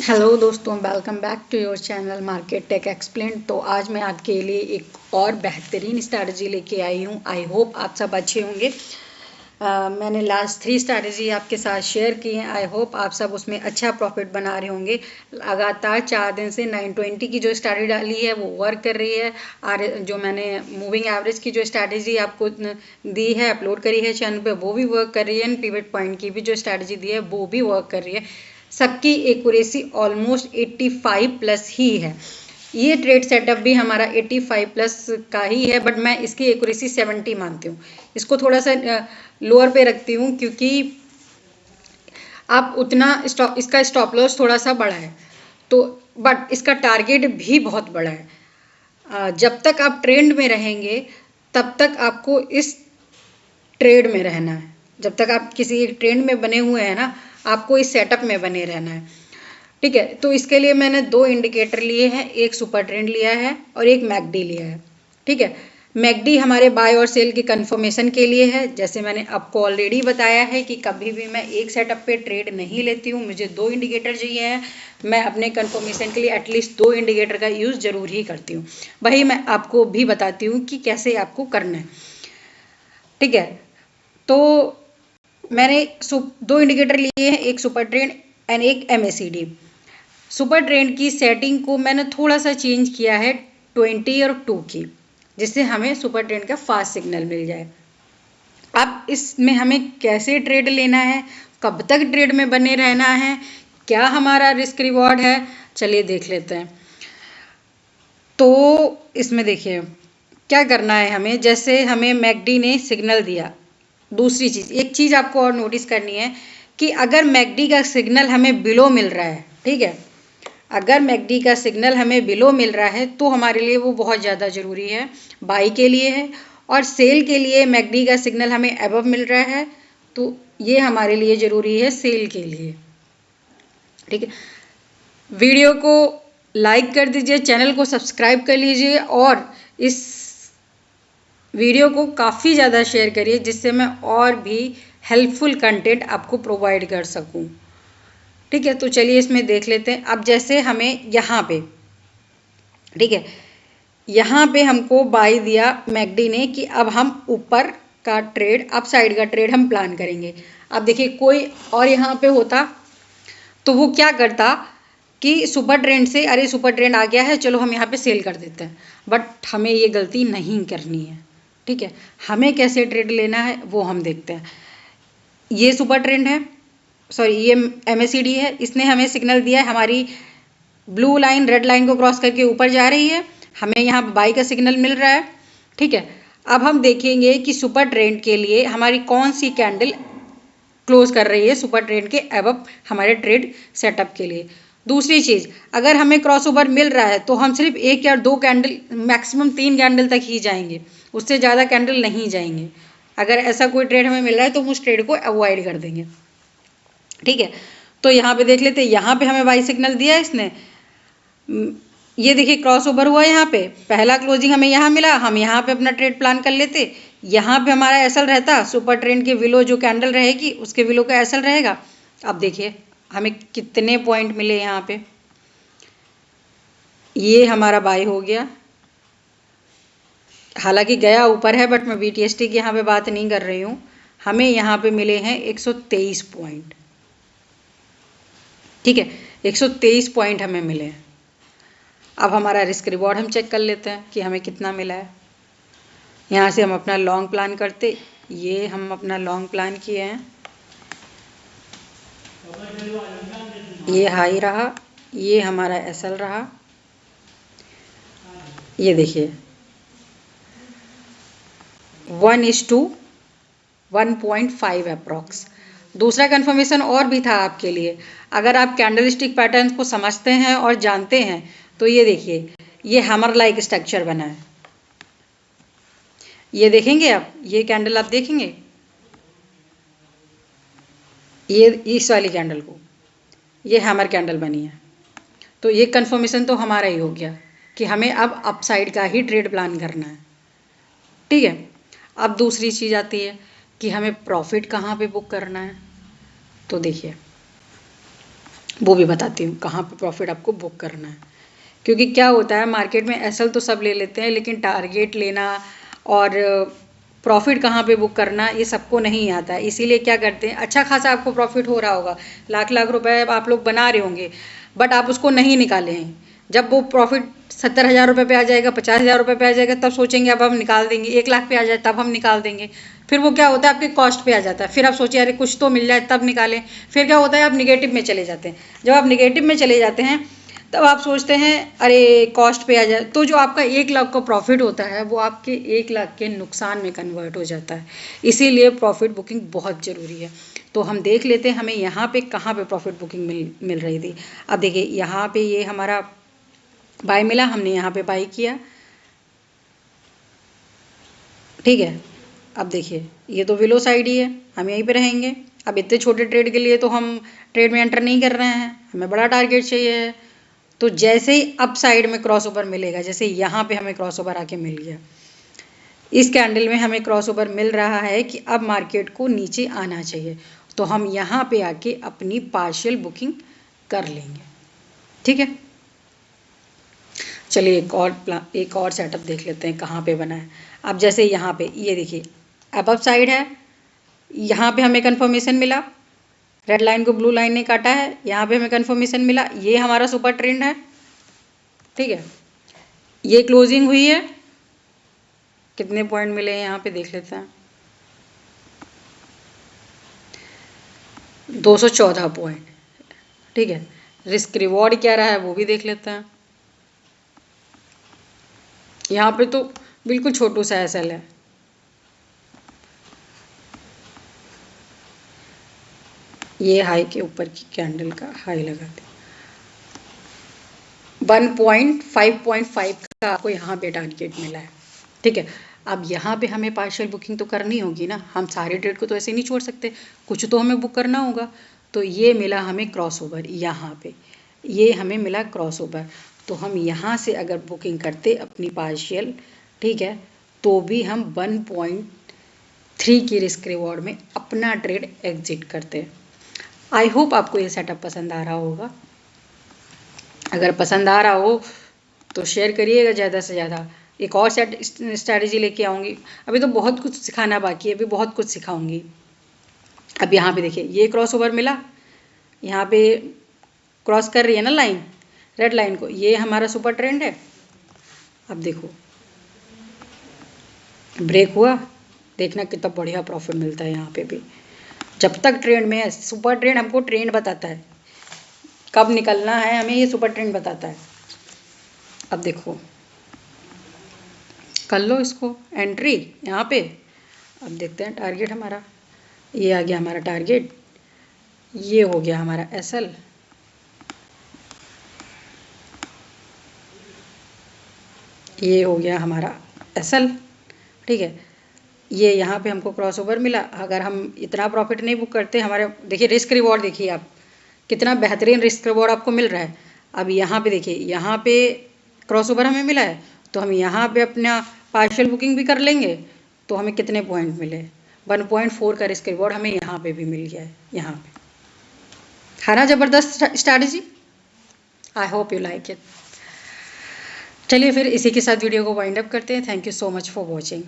Hello दोस्तों, welcome back to your channel market tech explain. तो आज मैं आपके लिए एक और बेहतरीन स्ट्रैटेजी लेके आई हूँ। आई होप आप सब अच्छे होंगे। मैंने लास्ट 3 स्ट्रैटेजी आपके साथ शेयर की हैं। आई होप आप सब उसमें अच्छा प्रॉफिट बना रहे होंगे। लगातार 4 दिन से 920 की जो स्ट्रैटेजी डाली है वो वर्क कर रही है। जो मैंने मूविंग एवरेज की जो स्ट्रैटेजी आपको दी है, अपलोड करी है चैनल पे, वो भी वर्क कर रही है। पिवट पॉइंट की भी जो स्ट्रैटेजी दी है वो भी वर्क कर रही है। सबकी एक्यूरेसी ऑलमोस्ट 85 प्लस ही है। ये ट्रेड सेटअप भी हमारा 85 प्लस का ही है, बट मैं इसकी एक्यूरेसी 70 मानती हूँ। इसको थोड़ा सा लोअर पे रखती हूँ क्योंकि आप उतना इसका स्टॉप लॉस थोड़ा सा बड़ा है, तो बट इसका टारगेट भी बहुत बड़ा है। जब तक आप ट्रेंड में रहेंगे तब तक आपको इस ट्रेड में रहना है। जब तक आप किसी एक ट्रेंड में बने हुए हैं ना, आपको इस सेटअप में बने रहना है। ठीक है, तो इसके लिए मैंने 2 इंडिकेटर लिए हैं, एक सुपर ट्रेंड लिया है और एक मैकडी लिया है। ठीक है, मैकडी हमारे बाय और सेल की कंफर्मेशन के लिए है। जैसे मैंने आपको ऑलरेडी बताया है कि कभी भी मैं एक सेटअप पे ट्रेड नहीं लेती हूँ, मुझे 2 इंडिकेटर चाहिए हैं। मैं अपने कंफर्मेशन के लिए एटलीस्ट 2 इंडिकेटर का यूज़ जरूर ही करती हूँ। वही मैं आपको भी बताती हूँ कि कैसे आपको करना है। ठीक है, तो मैंने 2 इंडिकेटर लिए हैं, एक सुपर ट्रेंड एंड एक MACD। सुपर ट्रेंड की सेटिंग को मैंने थोड़ा सा चेंज किया है 20 और 2 की, जिससे हमें सुपर ट्रेंड का फास्ट सिग्नल मिल जाए। अब इसमें हमें कैसे ट्रेड लेना है, कब तक ट्रेड में बने रहना है, क्या हमारा रिस्क रिवॉर्ड है, चलिए देख लेते हैं। तो इसमें देखिए क्या करना है हमें। जैसे हमें मैकडी ने सिग्नल दिया, दूसरी चीज़, एक चीज़ आपको और नोटिस करनी है कि अगर मैकडी का सिग्नल हमें बिलो मिल रहा है, ठीक है, अगर मैकडी का सिग्नल हमें बिलो मिल रहा है तो हमारे लिए वो बहुत ज़्यादा ज़रूरी है, बाई के लिए है। और सेल के लिए मैकडी का सिग्नल हमें अबव मिल रहा है तो ये हमारे लिए ज़रूरी है सेल के लिए। ठीक है, वीडियो को लाइक कर दीजिए, चैनल को सब्सक्राइब कर लीजिए और इस वीडियो को काफ़ी ज़्यादा शेयर करिए, जिससे मैं और भी हेल्पफुल कंटेंट आपको प्रोवाइड कर सकूं। ठीक है, तो चलिए इसमें देख लेते हैं। अब जैसे हमें यहाँ पे, ठीक है, यहाँ पे हमको बाई दिया मैकडी ने कि अब हम ऊपर का ट्रेड, अप साइड का ट्रेड हम प्लान करेंगे। अब देखिए कोई और यहाँ पे होता तो वो क्या करता कि सुपर ट्रेंड से, अरे सुपर ट्रेंड आ गया है चलो हम यहाँ पे सेल कर देते हैं, बट हमें ये गलती नहीं करनी है। ठीक है, हमें कैसे ट्रेड लेना है वो हम देखते हैं। ये सुपर ट्रेंड है, सॉरी ये MACD है, इसने हमें सिग्नल दिया है, हमारी ब्लू लाइन रेड लाइन को क्रॉस करके ऊपर जा रही है, हमें यहाँ बाई का सिग्नल मिल रहा है। ठीक है, अब हम देखेंगे कि सुपर ट्रेंड के लिए हमारी कौन सी कैंडल क्लोज कर रही है सुपर ट्रेंड के अबव हमारे ट्रेड सेटअप के लिए। दूसरी चीज़, अगर हमें क्रॉस ओवर मिल रहा है तो हम सिर्फ 1 या 2 कैंडल, मैक्सिमम 3 कैंडल तक ही जाएंगे, उससे ज़्यादा कैंडल नहीं जाएंगे। अगर ऐसा कोई ट्रेड हमें मिल रहा है तो हम उस ट्रेड को अवॉइड कर देंगे। ठीक है, तो यहाँ पे देख लेते हैं, यहाँ पे हमें बाई सिग्नल दिया है इसने। ये देखिए क्रॉस ओवर हुआ यहाँ पे, पहला क्लोजिंग हमें यहाँ मिला, हम यहाँ पे अपना ट्रेड प्लान कर लेते। यहाँ पे हमारा एसएल रहता, सुपर ट्रेंड के विलो जो कैंडल रहेगी उसके विलो का एसएल रहेगा। अब देखिए हमें कितने पॉइंट मिले यहाँ पे, ये हमारा बाई हो गया, हालांकि गया ऊपर है बट मैं BTST की यहाँ पे बात नहीं कर रही हूँ। हमें यहाँ पे मिले हैं 123 पॉइंट। ठीक है, 123 पॉइंट हमें मिले हैं। अब हमारा रिस्क रिवॉर्ड हम चेक कर लेते हैं कि हमें कितना मिला है। यहाँ से हम अपना लॉन्ग प्लान करते, ये हम अपना लॉन्ग प्लान किए हैं, ये हाई रहा, ये हमारा एसएल रहा। ये देखिए 1:1.5 अप्रॉक्स। दूसरा कंफर्मेशन और भी था आपके लिए, अगर आप कैंडलस्टिक पैटर्न को समझते हैं और जानते हैं तो ये देखिए ये हैमर लाइक स्ट्रक्चर बना है। ये देखेंगे आप, ये कैंडल आप देखेंगे, ये इस वाली कैंडल को, ये हैमर कैंडल बनी है। तो ये कंफर्मेशन तो हमारा ही हो गया कि हमें अब अपसाइड का ही ट्रेड प्लान करना है। ठीक है, अब दूसरी चीज़ आती है कि हमें प्रॉफिट कहाँ पे बुक करना है। तो देखिए वो भी बताती हूँ कहाँ पे प्रॉफिट आपको बुक करना है। क्योंकि क्या होता है मार्केट में एसएल तो सब ले लेते हैं, लेकिन टारगेट लेना और प्रॉफिट कहाँ पे बुक करना ये सबको नहीं आता है। इसीलिए क्या करते हैं, अच्छा खासा आपको प्रॉफिट हो रहा होगा, लाख लाख रुपए आप लोग बना रहे होंगे, बट आप उसको नहीं निकाले हैं। जब वो प्रॉफिट 70,000 रुपये पे आ जाएगा, 50,000 रुपये पे आ जाएगा, तब सोचेंगे अब हम निकाल देंगे। 1 लाख पे आ जाए तब हम निकाल देंगे। फिर वो क्या होता है आपके कॉस्ट पे आ जाता है। फिर आप सोचिए अरे कुछ तो मिल जाए तब निकालें। फिर क्या होता है आप निगेटिव में चले जाते हैं। जब आप निगेटिव में चले जाते हैं तब आप सोचते हैं अरे कॉस्ट पे आ जाए, तो जो आपका 1 लाख का प्रॉफिट होता है वो आपके 1 लाख के नुकसान में कन्वर्ट हो जाता है। इसीलिए प्रॉफिट बुकिंग बहुत ज़रूरी है। तो हम देख लेते हैं हमें यहाँ पे कहाँ पे प्रॉफिट बुकिंग मिल रही थी। अब देखिए यहाँ पे ये हमारा बाय मिला, हमने यहाँ पे बाय किया, ठीक है। अब देखिए ये तो विलो साइड ही है, हम यहीं पे रहेंगे। अब इतने छोटे ट्रेड के लिए तो हम ट्रेड में एंटर नहीं कर रहे हैं, हमें बड़ा टारगेट चाहिए है। तो जैसे ही अप साइड में क्रॉस ओवर मिलेगा, जैसे यहाँ पे हमें क्रॉस ओवर आके मिल गया, इस कैंडल में हमें क्रॉस ओवर मिल रहा है कि अब मार्केट को नीचे आना चाहिए, तो हम यहाँ पे आके अपनी पार्शियल बुकिंग कर लेंगे, ठीक है। चलिए एक और सेटअप देख लेते हैं कहाँ पे बना है। अब जैसे यहाँ पे ये देखिए अबव साइड है, यहाँ पे हमें कंफर्मेशन मिला, रेड लाइन को ब्लू लाइन ने काटा है, यहाँ पे हमें कंफर्मेशन मिला, ये हमारा सुपर ट्रेंड है, ठीक है। ये क्लोजिंग हुई है, कितने पॉइंट मिले हैं यहाँ पे देख लेते हैं, 214 पॉइंट, ठीक है। रिस्क रिवॉर्ड क्या रहा है वो भी देख लेते हैं। यहाँ पे तो बिल्कुल छोटू सा एसएल है, ये हाई के ऊपर की कैंडल का हाई लगाते 1.5.5 का आपको यहाँ पे टारगेट मिला है, ठीक है। अब यहाँ पे हमें पार्शियल बुकिंग तो करनी होगी ना, हम सारे ट्रेड को तो ऐसे नहीं छोड़ सकते, कुछ तो हमें बुक करना होगा। तो ये मिला हमें क्रॉस ओवर, यहाँ पे ये हमें मिला क्रॉस ओवर, तो हम यहाँ से अगर बुकिंग करते अपनी पार्शियल, ठीक है, तो भी हम 1.3 की रिस्क रिवॉर्ड में अपना ट्रेड एग्जिट करते। आई होप आपको ये सेटअप पसंद आ रहा होगा। अगर पसंद आ रहा हो तो शेयर करिएगा ज़्यादा से ज़्यादा। एक और स्ट्रैटेजी लेके आऊँगी, अभी तो बहुत कुछ सिखाना बाकी है, अभी बहुत कुछ सिखाऊंगी। अब यहाँ पे देखिए ये क्रॉस ओवर मिला, यहाँ पे क्रॉस कर रही है ना लाइन, रेड लाइन को, ये हमारा सुपर ट्रेंड है। अब देखो ब्रेक हुआ, देखना कितना बढ़िया प्रॉफिट मिलता है यहाँ पे भी। जब तक ट्रेंड में है, सुपर ट्रेंड हमको ट्रेंड बताता है कब निकलना है, हमें ये सुपर ट्रेंड बताता है। अब देखो कर लो इसको एंट्री यहाँ पे। अब देखते हैं टारगेट हमारा, ये आ गया हमारा टारगेट, ये हो गया हमारा एसएल, ये हो गया हमारा एसएल, ठीक है। ये यहाँ पे हमको क्रॉस ओवर मिला। अगर हम इतना प्रॉफिट नहीं बुक करते, हमारे देखिए रिस्क रिवॉर्ड देखिए आप, कितना बेहतरीन रिस्क रिवॉर्ड आपको मिल रहा है। अब यहाँ पे देखिए, यहाँ पे क्रॉस ओवर हमें मिला है, तो हम यहाँ पे अपना पार्शियल बुकिंग भी कर लेंगे, तो हमें कितने पॉइंट मिले, 1.4 का रिस्क रिवॉर्ड हमें यहाँ पे भी मिल गया है। यहाँ पे है ना ज़बरदस्त strategy. I hope you like it. चलिए फिर इसी के साथ वीडियो को वाइंड अप करते हैं। Thank you so much for watching.